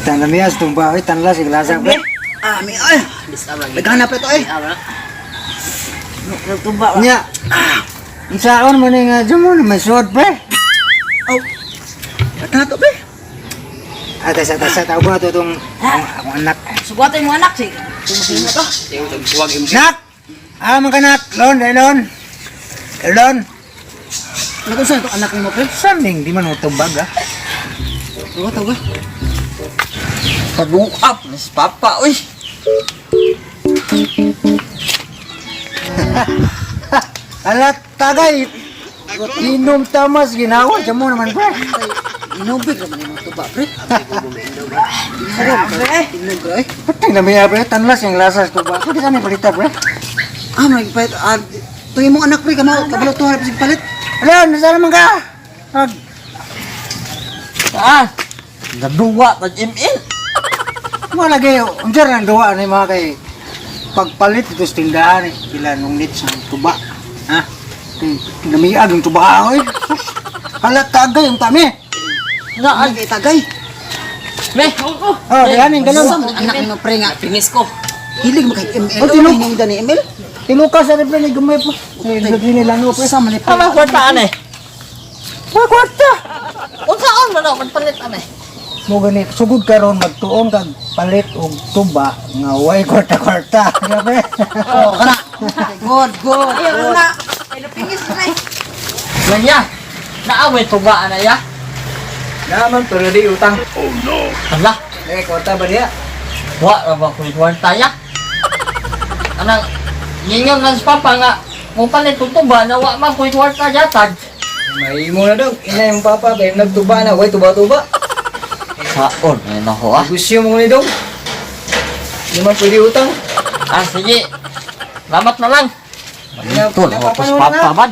Tanla miyas, tumba, tanla, siglasang pre. Ami ay. Naghanap ito ay. Nagtumba. Nya. Isaon mo nga dyan mo na may suot pre. Oh. Naghanap pre. Atas, tawag mo na ito itong akong anak. Subuhatin mo anak si. Tumusin mo to. Nak! Alam ka nak, Lon, Lon. Lon. Ano kung saan ito anak mo pre? Saming, di man mo tumbag ah. Tawa. Pag-uap na si Papa, uy. Alat, tagay. Inom tamas, ginawa dyan mo naman pre. Inubig naman yung mga tuba, pre. Sarap, pre. Inom, pre. Pating na miya pre, tanlas yung lasas tuba. Pwede saan yung palita pre? May pahit. Tuwing mong anak, pre, kabalo to harap sa palit. Lon, nasa naman ka? Naduwa, nag-ML. Mga lagi, unjar ng duwa ni mga kay pagpalit ito sa tindahan eh. Kila nung nits ng tuba. Ha? Namiag yung tuba ako eh. Halat tagay yung tami. Naan kay tagay. Me, Oh, diyan yung ganun. Anak mo, pre, nga. finish ko. Hilig mo kay ML. Oh, tino- Hininda ni ML. Tinuka sa repre ni Gumay po. Nagdini lang po. Sama ni pre. Tama, kwartaan eh. Mga kwarta. Unsaon mo na, magpalit ane. Mo ganit, sugod karon magtuon kag palit og tuba nga way kwarta-kwarta. Grabe. Oh, kana. Good. Ayaw na. Lanya, naaway tuba na ya. Naman pero di utang. Hala, Kwarta ba diya? wa ra ba ko kwarta ya. Anang ninyo nga sa papa nga mo palit og tuba na wa man ko kwarta jatag. May mo na daw. Ina yung papa kay nagtuba na way tuba-tuba. Saon ay nako ah. Gusyo mo ni daw. Di man pwede utang. Sige. Salamat na lang. Ito na ako sa papa ba?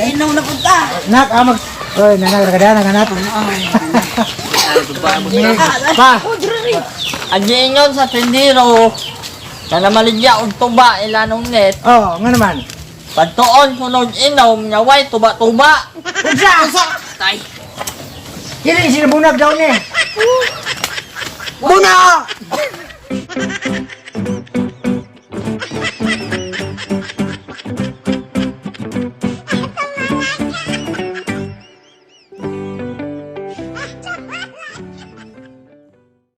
Inom na punta. Nak, amag. Oy, nanagradana ka natin. Pa. Ang ingon sa tindiro. Na maligya og tuba ilanong net. Oh, nga naman. Pagtuon sunod inom nyaway tuba-tuba. Unsa? Tay. Kini sinabunag daw ni.